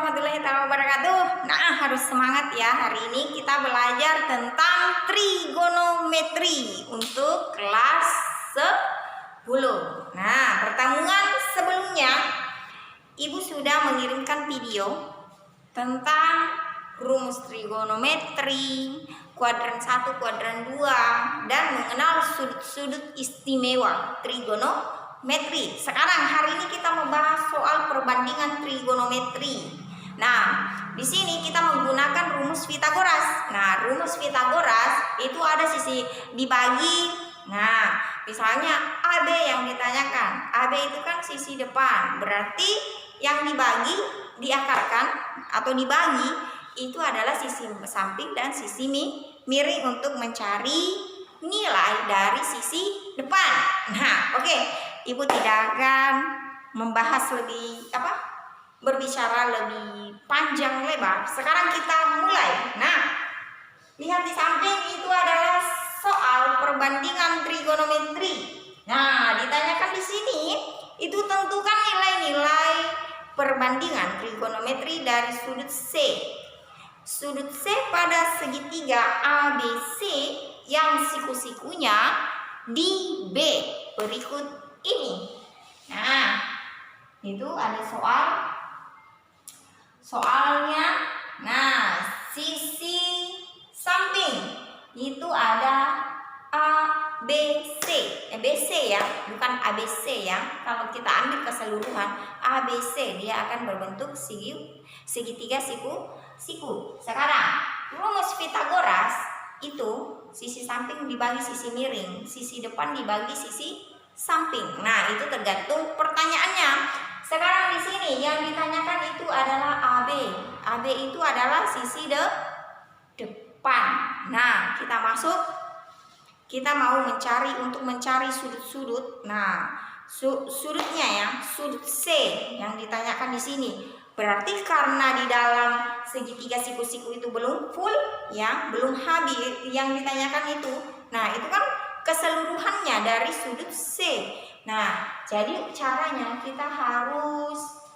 warahmatullahi wabarakatuh. Nah, harus semangat ya. Hari ini kita belajar tentang trigonometri untuk kelas 10. Nah, pertemuan sebelumnya Ibu sudah mengirimkan video tentang rumus trigonometri, kuadran 1, kuadran 2, dan mengenal sudut-sudut istimewa trigonometri. Sekarang hari ini kita membahas soal perbandingan trigonometri. Nah, di sini kita menggunakan rumus Pythagoras. Nah, rumus Pythagoras itu ada sisi dibagi. Nah, misalnya AB yang ditanyakan. AB itu kan sisi depan. Berarti yang dibagi, diakarkan atau dibagi itu adalah sisi samping dan sisi miring untuk mencari nilai dari sisi depan. Nah, oke. Ibu tidak akan membahas berbicara lebih panjang lebar. Sekarang kita mulai. Nah, lihat di samping itu adalah soal perbandingan trigonometri. Nah, ditanyakan di sini itu tentukan nilai-nilai perbandingan trigonometri dari sudut C. Sudut C pada segitiga ABC yang siku-sikunya di B berikut ini. Nah, itu ada soalnya. Nah, sisi samping itu ada ABC, BC ya, bukan ABC ya. Kalau kita ambil keseluruhan ABC, dia akan berbentuk segitiga siku. Sekarang rumus Pythagoras itu sisi samping dibagi sisi miring, sisi depan dibagi sisi samping. Nah, itu tergantung pertanyaannya. Sekarang di sini yang ditanyakan itu adalah AB. AB itu adalah sisi depan. Nah, kita mau mencari sudut-sudut. Nah, sudutnya ya, sudut C yang ditanyakan di sini. Berarti karena di dalam segitiga siku-siku itu belum full ya, belum habis yang ditanyakan itu. Nah, itu kan keseluruhannya dari sudut C. Nah, jadi caranya kita harus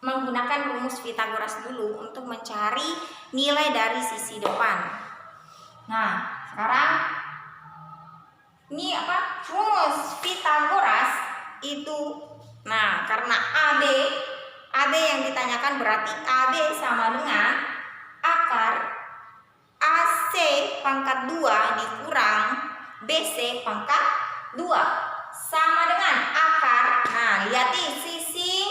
menggunakan rumus Pythagoras dulu untuk mencari nilai dari sisi depan. Nah, sekarang ini rumus Pythagoras itu. Nah, karena AB yang ditanyakan berarti AB sama dengan akar AC pangkat 2 dikurang BC pangkat 2 sama dengan akar. Nah, lihat nih sisi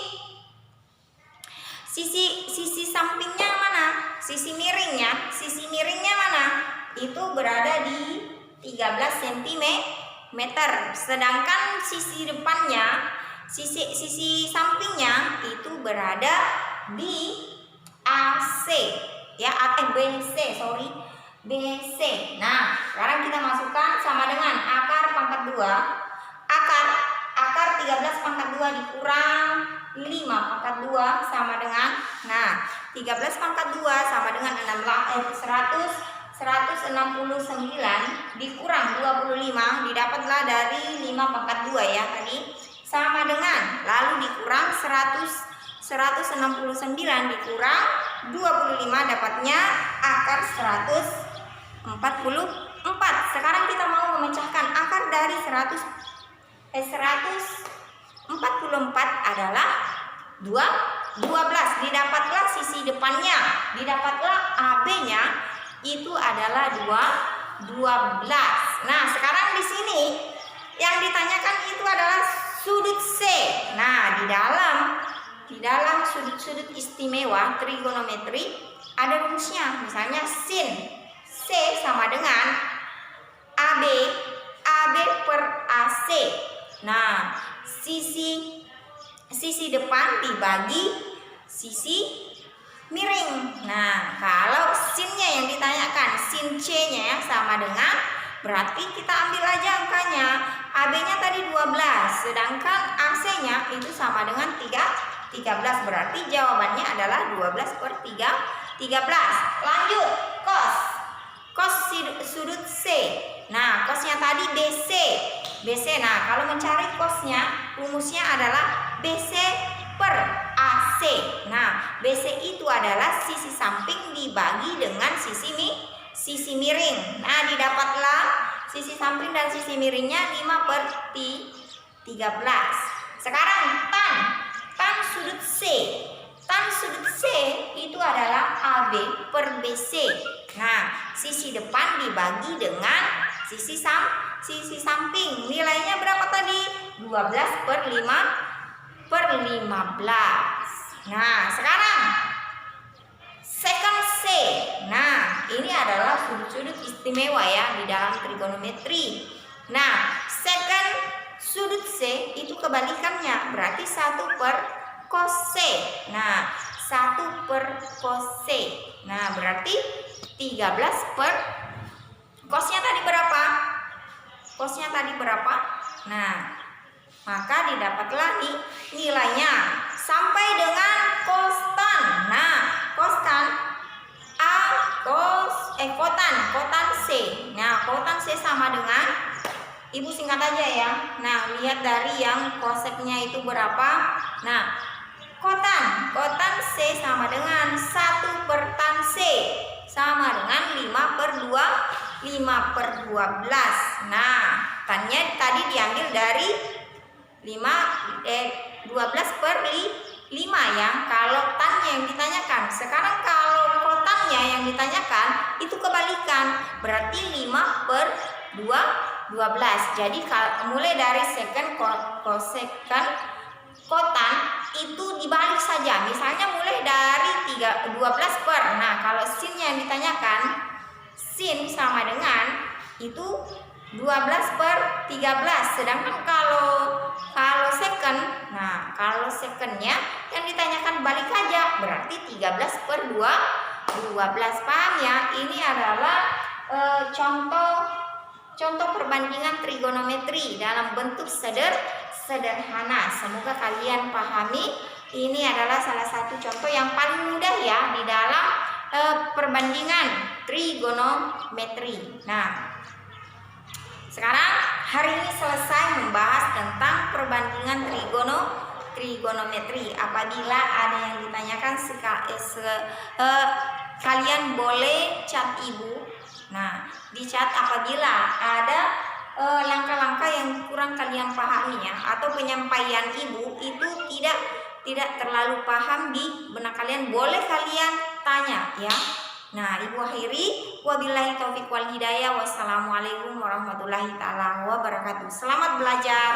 sampingnya mana? Sisi miringnya mana? Itu berada di 13 cm. Sedangkan sisi depannya, sisi sampingnya itu berada di AC ya, BC. Nah, sekarang kita masukkan sama dengan akar pangkat 2. Akar 13 pangkat 2 dikurang 5 pangkat 2 sama dengan, nah, 13 pangkat 2 sama dengan 169 dikurang 25 didapatlah dari 5 pangkat 2 ya tadi, sama dengan, lalu dikurang 169 dikurang 25 dapatnya akar 144. Sekarang kita mau memecahkan akar dari 144 adalah 12. Didapatlah sisi depannya, didapatlah AB-nya itu adalah 12. Nah, sekarang di sini yang ditanyakan itu adalah sudut C. Nah, di dalam sudut-sudut istimewa trigonometri ada rumusnya. Misalnya sin C sama dengan AB per AC. Nah, sisi depan dibagi sisi miring. Nah, kalau sinnya yang ditanyakan, sin C-nya ya sama dengan, berarti kita ambil aja angkanya. AB-nya tadi 12, sedangkan AC-nya itu sama dengan 13. Berarti jawabannya adalah 12/13. Lanjut, cos sudut C. Nah, cosnya tadi BC. Nah, kalau mencari cosnya, rumusnya adalah BC per AC. Nah, BC itu adalah sisi samping dibagi dengan sisi miring. Nah, didapatlah sisi samping dan sisi miringnya 5/13. Sekarang tan sudut C. Tan sudut C itu adalah AB per BC. Nah, sisi depan dibagi dengan sisi samping. Nilainya berapa tadi? 12/15. Nah, sekarang second C. Nah, ini adalah sudut-sudut istimewa ya di dalam trigonometri. Nah, second sudut C itu kebalikannya, berarti 1/cos C. Nah, 1/cos C. Nah, berarti 13 per cosnya tadi berapa? Cosnya tadi berapa? Nah, maka didapatlah nih nilainya sampai dengan kostan. Nah, kostan kotan C. Nah, kotan C sama dengan, Ibu singkat aja ya. Nah, lihat dari yang koseknya itu berapa. Nah, kotan C sama dengan 1/tan C sama dengan 5/12. Nah, tannya tadi diambil dari 12/5 ya kalau tannya yang ditanyakan. Sekarang kalau kotannya yang ditanyakan itu kebalikan, berarti 5/12. Jadi mulai dari second cosecant kotan itu dibalik saja. Misalnya mulai dari 12 per. Nah, kalau sinnya yang ditanyakan, sin sama dengan itu 12/13. Sedangkan kalau second, nah kalau secondnya yang ditanyakan balik aja, berarti 13/12. Paham ya? Ini adalah contoh perbandingan trigonometri dalam bentuk sederhana. Semoga kalian pahami. Ini adalah salah satu contoh yang paling mudah ya di dalam perbandingan trigonometri. Nah, sekarang hari ini selesai membahas tentang perbandingan trigonometri. Apabila ada yang ditanyakan, kalian boleh chat Ibu. Nah, di chat apabila ada langkah-langkah yang kurang kalian pahami ya, atau penyampaian Ibu itu tidak terlalu paham di benak kalian, boleh kalian tanya ya. Nah, Ibu akhiri, wabillahi taufiq wal hidayah. Wassalamualaikum warahmatullahi taala wabarakatuh. Selamat belajar.